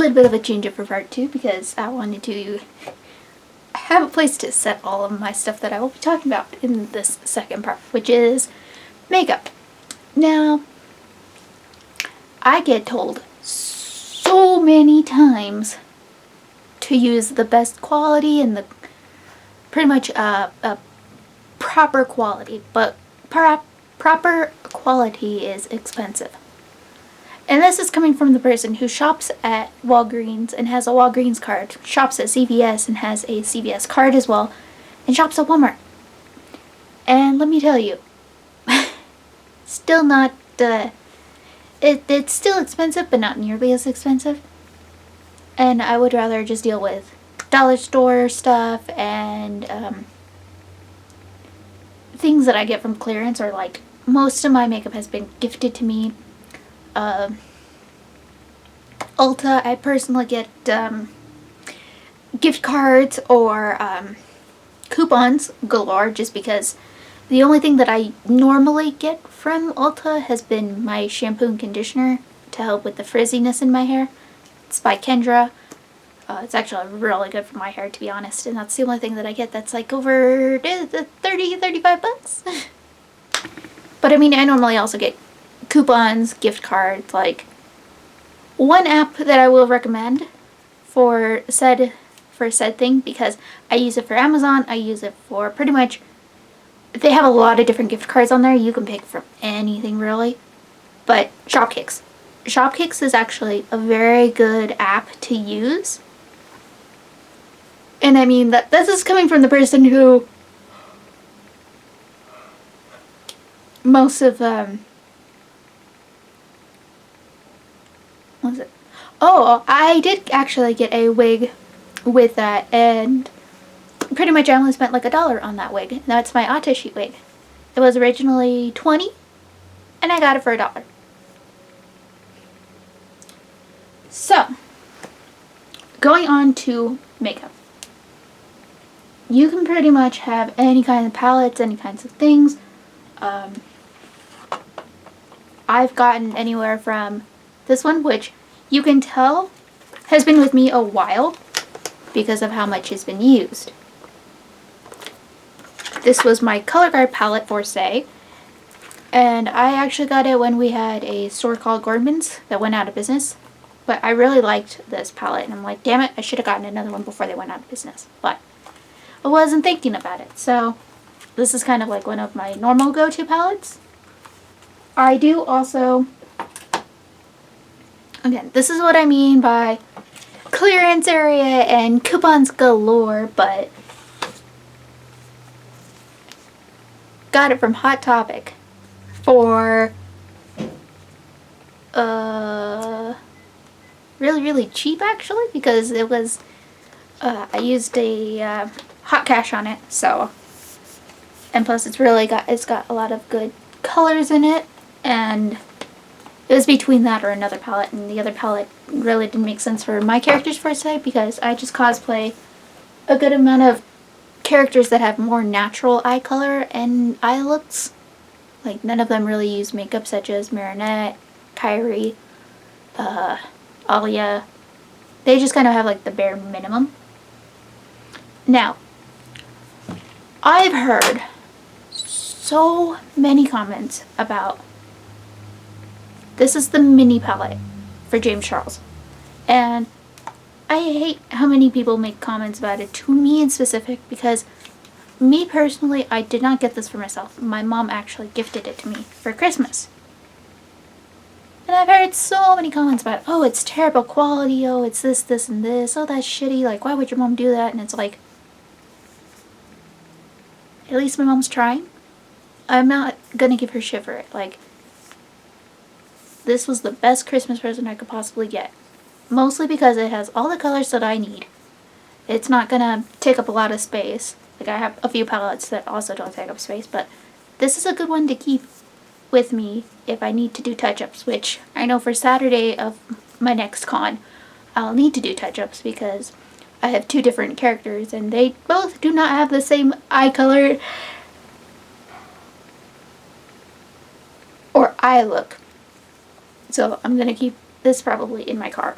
little bit of a change up for part 2 because I wanted to have a place to set all of my stuff that I will be talking about in this second part, which is makeup. Now, I get told so many times to use the best quality and the pretty much proper quality, but proper quality is expensive. And this is coming from the person who shops at Walgreens and has a Walgreens card, shops at CVS and has a CVS card as well, and shops at Walmart. And let me tell you, still not, it's still expensive, but not nearly as expensive. And I would rather just deal with dollar store stuff and things that I get from clearance, or like most of my makeup has been gifted to me. Ulta, I personally get gift cards or coupons galore, just because the only thing that I normally get from Ulta has been my shampoo and conditioner to help with the frizziness in my hair. It's by Kendra. It's actually really good for my hair, to be honest, and that's the only thing that I get that's like over 35 bucks. But I mean, I normally also get coupons, gift cards. Like, one app that I will recommend for said thing, because I use it for Amazon, I use it for pretty much, they have a lot of different gift cards on there. You can pick from anything really. But Shopkicks. Shopkicks is actually a very good app to use. And I mean, that this is coming from the person who most of what was it? Oh, I did actually get a wig with that, and pretty much I only spent like $1 on that wig. That's my Auto Sheet wig. It was originally $20, and I got it for $1. So, going on to makeup. You can pretty much have any kind of palettes, any kinds of things. I've gotten anywhere from this one, which you can tell has been with me a while because of how much it's been used. This was my Color Guard palette for Say, and I actually got it when we had a store called Gordman's that went out of business. But I really liked this palette, and I'm like, damn it, I should have gotten another one before they went out of business. But I wasn't thinking about it, so this is kind of like one of my normal go-to palettes. I do also, again, this is what I mean by clearance area and coupons galore, but got it from Hot Topic for really cheap, actually, because it was I used a hot cash on it, so, and plus it's got a lot of good colors in it, and it was between that or another palette, and the other palette really didn't make sense for my characters per se, because I just cosplay a good amount of characters that have more natural eye color and eye looks. Like, none of them really use makeup, such as Marinette, Kyrie, Alia. They just kind of have like the bare minimum. Now, I've heard so many comments about this is the mini palette for James Charles, and I hate how many people make comments about it to me in specific, because me personally, I did not get this for myself. My mom actually gifted it to me for Christmas. And I've heard so many comments about, oh, it's terrible quality, oh, it's this, and this, oh, that's shitty, like, why would your mom do that? And it's like, at least my mom's trying. I'm not gonna give her shit for it. Like, this was the best Christmas present I could possibly get. Mostly because it has all the colors that I need. It's not gonna take up a lot of space. Like, I have a few palettes that also don't take up space, but this is a good one to keep with me if I need to do touch-ups, which I know for Saturday of my next con, I'll need to do touch-ups because I have two different characters and they both do not have the same eye color or eye look. So I'm gonna keep this probably in my car.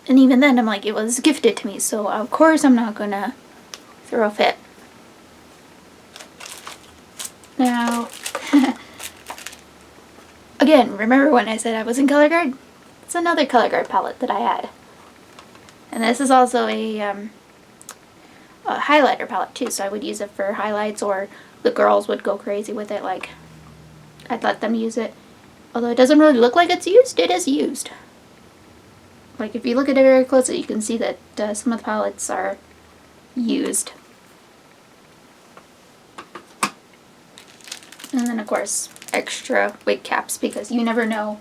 And even then, I'm like, it was gifted to me, so of course I'm not gonna throw a fit. Now, again, remember when I said I was in color guard? It's another color guard palette that I had. And this is also a highlighter palette too, so I would use it for highlights, or the girls would go crazy with it, like I'd let them use it. Although it doesn't really look like it's used, it is used. Like if you look at it very closely, you can see that some of the palettes are used. And then of course extra wig caps, because you never know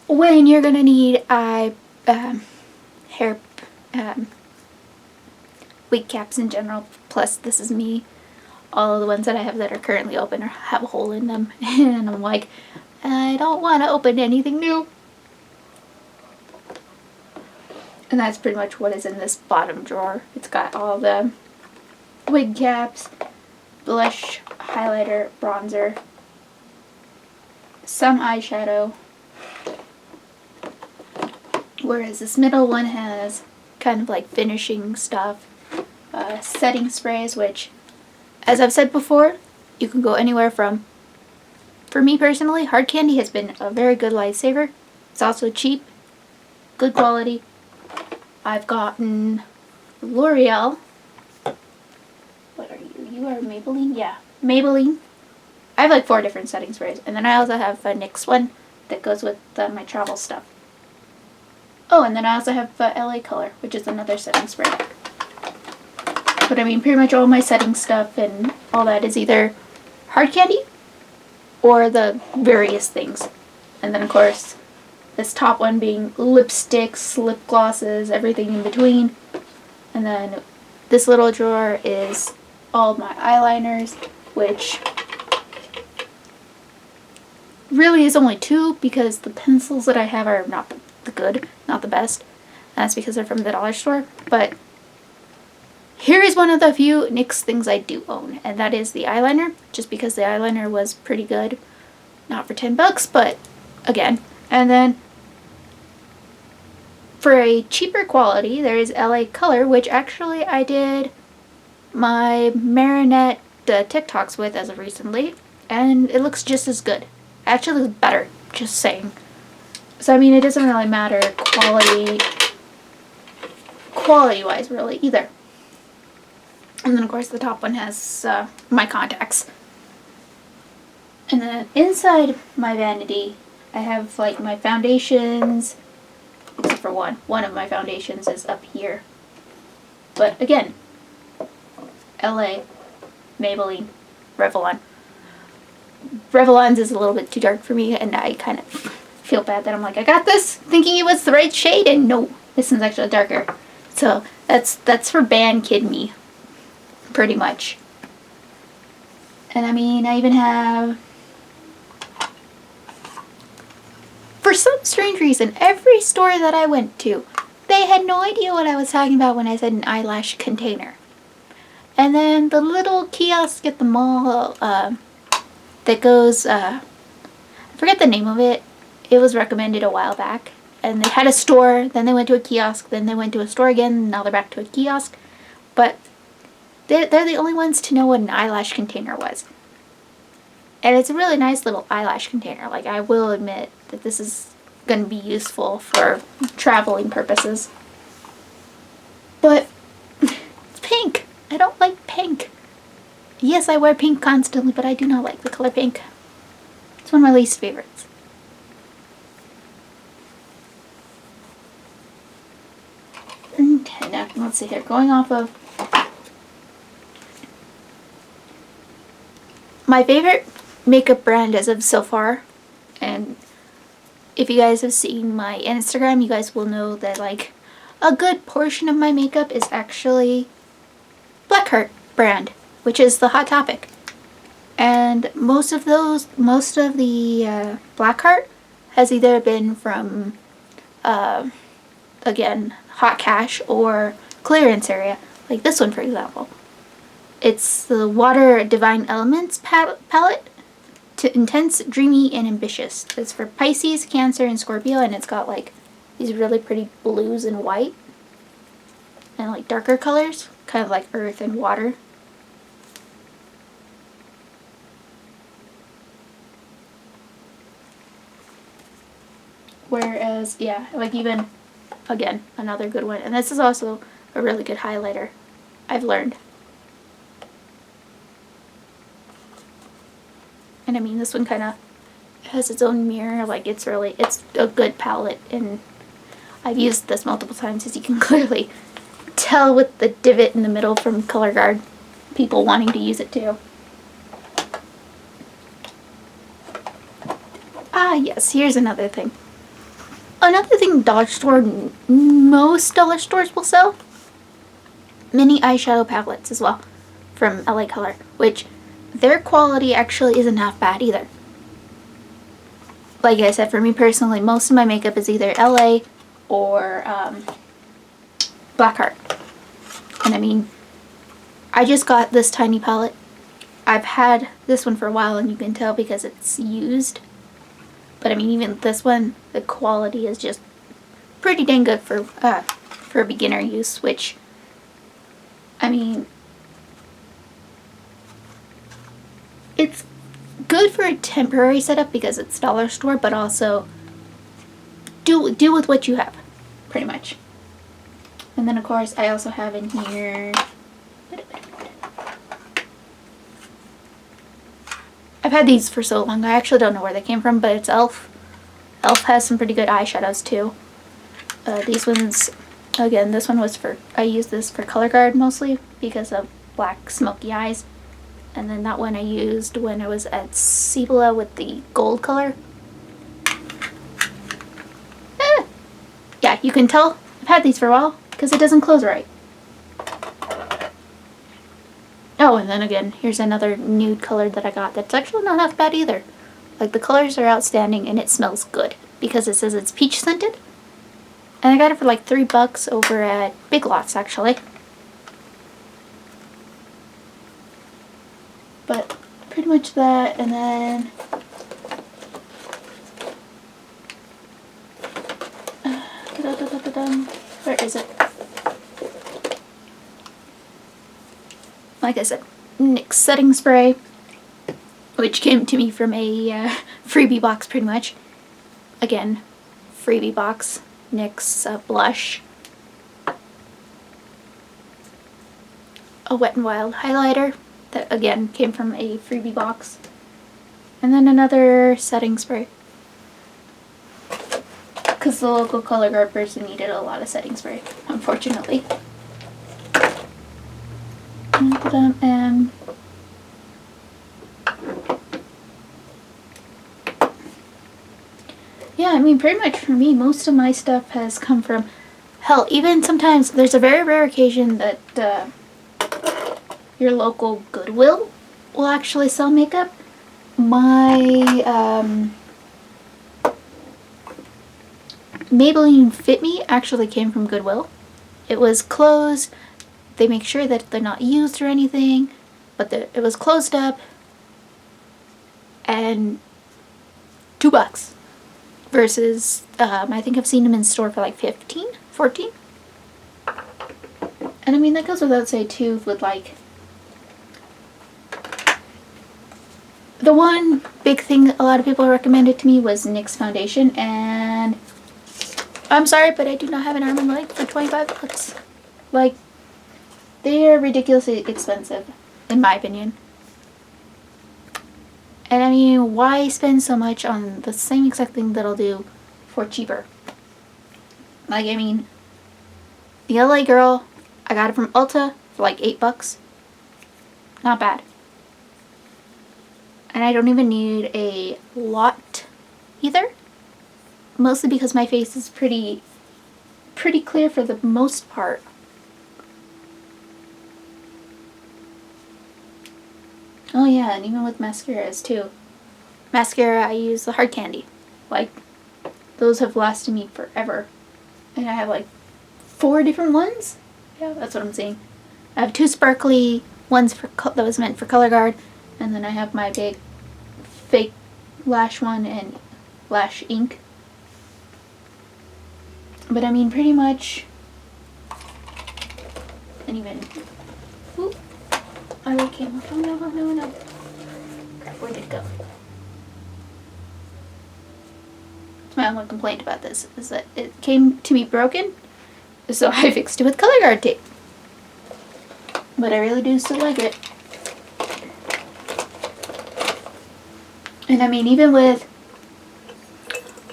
when you're gonna need hair wig caps in general. Plus this is me. All of the ones that I have that are currently open have a hole in them, and I'm like, I don't want to open anything new. And that's pretty much what is in this bottom drawer. It's got all the wig caps, blush, highlighter, bronzer, some eyeshadow, whereas this middle one has kind of like finishing stuff, setting sprays, which, as I've said before, you can go anywhere from. For me personally, hard candy has been a very good lifesaver. It's also cheap, good quality. I've gotten L'Oreal. What are you? You are Maybelline? Yeah, Maybelline. I have like 4 different setting sprays. And then I also have a NYX one that goes with my travel stuff. Oh, and then I also have LA Color, which is another setting spray. But I mean, pretty much all my setting stuff and all that is either hard candy or the various things. And then of course, this top one being lipsticks, lip glosses, everything in between. And then this little drawer is all my eyeliners, which really is only 2 because the pencils that I have are not the good, not the best. And that's because they're from the dollar store. But here is one of the few NYX things I do own, and that is the eyeliner, just because the eyeliner was pretty good. Not for $10, but again. And then for a cheaper quality, there is LA Color, which actually I did my Marinette TikToks with as of recently, and it looks just as good. Actually, looks better, just saying. So I mean, it doesn't really matter quality-wise really either. And then of course the top one has my contacts. And then inside my vanity, I have like my foundations, except for one. One of my foundations is up here. But again, LA, Maybelline, Revlon. Revlon's is a little bit too dark for me, and I kind of feel bad that I'm like, I got this thinking it was the right shade, and no, this one's actually darker. So that's for band kid me, pretty much. And I mean, I even have, for some strange reason, every store that I went to, they had no idea what I was talking about when I said an eyelash container. And then the little kiosk at the mall that goes, I forget the name of it. It was recommended a while back. And they had a store, then they went to a kiosk, then they went to a store again, now they're back to a kiosk. But they're the only ones to know what an eyelash container was. And it's a really nice little eyelash container. Like, I will admit that this is going to be useful for traveling purposes. But it's pink. I don't like pink. Yes, I wear pink constantly, but I do not like the color pink. It's one of my least favorites. Okay, now let's see here. Going off of my favorite makeup brand as of so far, and if you guys have seen my Instagram, you guys will know that like a good portion of my makeup is actually Blackheart brand, which is the Hot Topic. And most of the Blackheart has either been from again, Hot Cash or clearance area, like this one for example. It's the Water Divine Elements palette, to intense, dreamy, and ambitious. It's for Pisces, Cancer, and Scorpio, and it's got like these really pretty blues and white and like darker colors, kind of like earth and water. Whereas, yeah, like even, again, another good one. And this is also a really good highlighter, I've learned. And I mean, this one kind of has its own mirror. Like, it's a good palette. And I've used this multiple times, as you can clearly tell with the divot in the middle from Color Guard. People wanting to use it too. Ah, yes, here's another thing. Another thing dollar store, most dollar stores will sell, mini eyeshadow palettes as well from LA Color, which their quality actually isn't half bad either. Like I said, for me personally, most of my makeup is either LA or Blackheart. And I mean, I just got this tiny palette. I've had this one for a while, and you can tell because it's used. But I mean, even this one, the quality is just pretty dang good for beginner use, which, I mean, it's good for a temporary setup because it's dollar store, but also do with what you have, pretty much. And then of course I also have in here, I've had these for so long, I actually don't know where they came from, but it's e.l.f. e.l.f. has some pretty good eyeshadows too. These ones, again, this one was I used this for Color Guard mostly because of black smoky eyes. And then that one I used when I was at Cibola with the gold color. Yeah, you can tell I've had these for a while because it doesn't close right. Oh, and then again, here's another nude color that I got that's actually not half bad either. Like, the colors are outstanding and it smells good because it says it's peach scented. And I got it for like $3 over at Big Lots, actually. But pretty much that, and then where is it? Like I said, NYX setting spray, which came to me from a freebie box pretty much. Again, freebie box, NYX blush, a Wet n Wild highlighter that again came from a freebie box, and then another setting spray because the local Color Guard person needed a lot of setting spray, unfortunately. And yeah, I mean, pretty much for me, most of my stuff has come from, hell, even sometimes there's a very rare occasion that your local Goodwill will actually sell makeup. My Maybelline Fit Me actually came from Goodwill. It was closed. They make sure that they're not used or anything, but it was closed up, and $2 versus I think I've seen them in store for like 15, 14. And I mean, that goes without saying too, with like, the one big thing a lot of people recommended to me was NYX foundation, and I'm sorry, but I do not have an arm and leg for $25. Like, they are ridiculously expensive, in my opinion. And I mean, why spend so much on the same exact thing that I'll do for cheaper? Like, I mean, the LA Girl, I got it from Ulta for like $8. Not bad. And I don't even need a lot either. Mostly because my face is pretty clear for the most part. Oh yeah, and even with mascaras too. Mascara, I use the Hard Candy. Like, those have lasted me forever. And I have like 4 different ones. Yeah, that's what I'm seeing. I have 2 sparkly ones that was meant for Color Guard. And then I have my big fake lash one and lash ink. But I mean, pretty much, and even, oop, my little camera, oh no, oh no, no. Crap, where did it go? That's my only complaint about this, is that it came to me broken, so I fixed it with color guard tape. But I really do still like it. And I mean, even with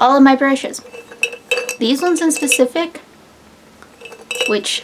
all of my brushes, these ones in specific, which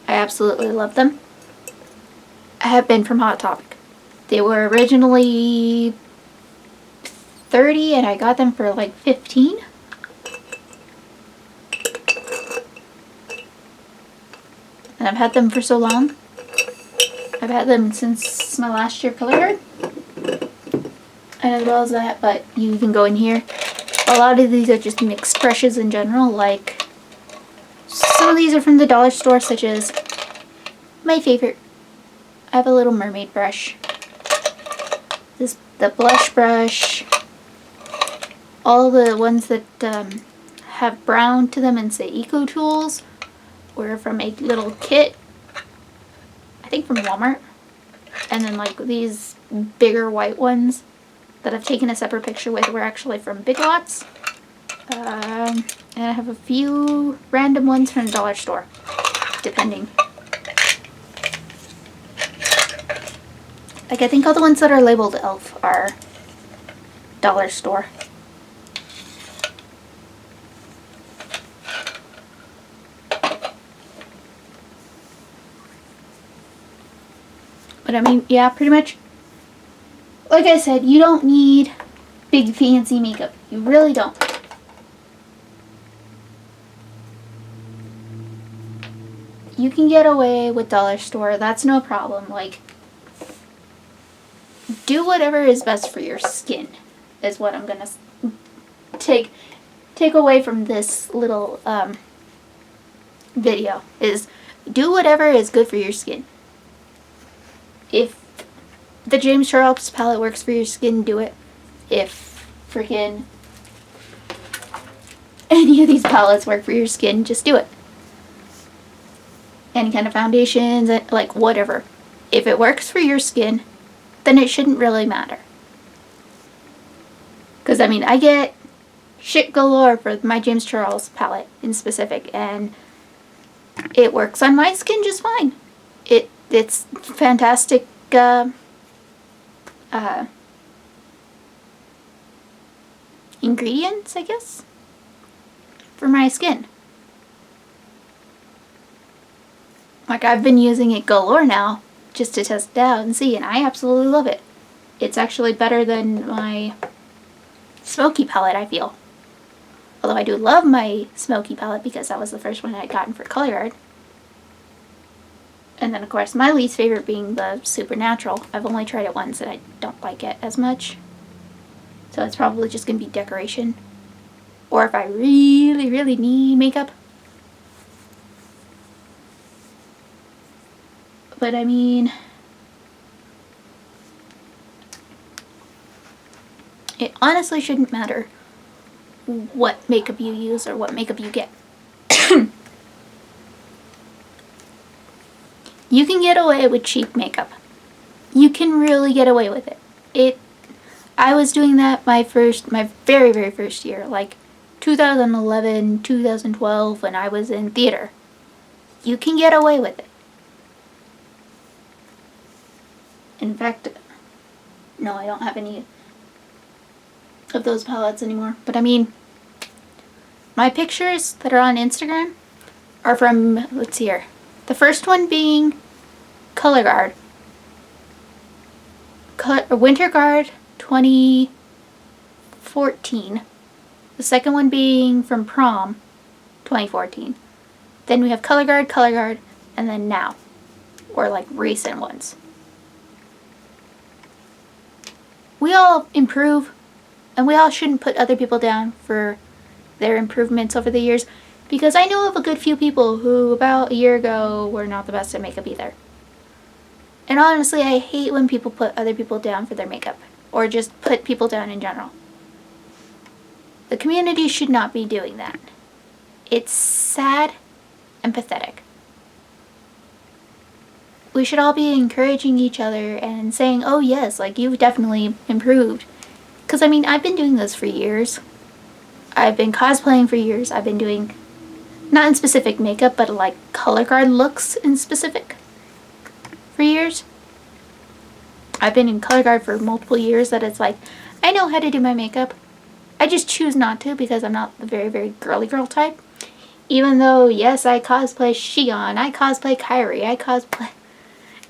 I absolutely love them, have been from Hot Topic. They were originally $30 and I got them for like $15. And I've had them for so long. I've had them since my last year color guard. And as well as that, but you can go in here. A lot of these are just mixed brushes in general, like some of these are from the dollar store, such as my favorite. I have a little mermaid brush. The blush brush. All the ones that have brown to them and say Eco Tools were from a little kit, I think from Walmart. And then like these bigger white ones that I've taken a separate picture with were actually from Big Lots. And I have a few random ones from the dollar store, depending. Like I think all the ones that are labeled ELF are dollar store. But I mean, yeah, pretty much, like I said, you don't need big fancy makeup. You really don't. You can get away with dollar store. That's no problem. Like, do whatever is best for your skin is what I'm going to take away from this little video, is do whatever is good for your skin. If the James Charles palette works for your skin, do it. If freaking any of these palettes work for your skin, just do it. Any kind of foundations, like whatever. If it works for your skin, then it shouldn't really matter. Because I mean, I get shit galore for my James Charles palette in specific, and it works on my skin just fine. It's fantastic ingredients, I guess, for my skin. Like, I've been using it galore now just to test it out and see, and I absolutely love it. It's actually better than my smoky palette, I feel. Although I do love my smoky palette because that was the first one I'd gotten for color guard. And then, of course, my least favorite being the Supernatural. I've only tried it once and I don't like it as much. So it's probably just going to be decoration. Or if I really, really need makeup. But I mean, it honestly shouldn't matter what makeup you use or what makeup you get. You can get away with cheap makeup. You can really get away with it. I was doing that my very, very first year, like 2011, 2012, when I was in theater. You can get away with it. In fact, no, I don't have any of those palettes anymore. But I mean, my pictures that are on Instagram are from, let's see here. The first one being Color Guard. Winter Guard 2014. The second one being from Prom 2014. Then we have Color Guard, and then now. Or like recent ones. We all improve, and we all shouldn't put other people down for their improvements over the years, because I know of a good few people who about a year ago were not the best at makeup either. And honestly, I hate when people put other people down for their makeup, or just put people down in general. The community should not be doing that. It's sad and pathetic. We should all be encouraging each other and saying, oh yes, like you've definitely improved. Because I mean, I've been doing this for years. I've been cosplaying for years. I've been doing, not in specific makeup, but like color guard looks in specific for years. I've been in color guard for multiple years that it's like, I know how to do my makeup. I just choose not to because I'm not the very, very girly girl type. Even though, yes, I cosplay Shion, I cosplay Kairi, I cosplay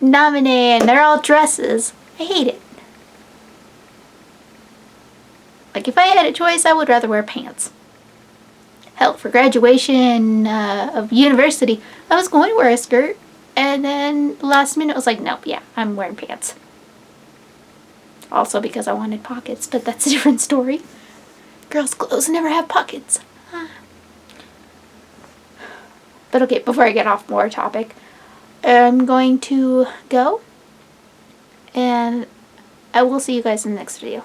Namine, and they're all dresses. I hate it. Like, if I had a choice, I would rather wear pants. Hell, for graduation of university, I was going to wear a skirt, and then last minute I was like, nope, yeah, I'm wearing pants. Also because I wanted pockets, but that's a different story. Girls' clothes never have pockets. But okay, before I get off more topic, I'm going to go, and I will see you guys in the next video.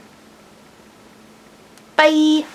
Bye!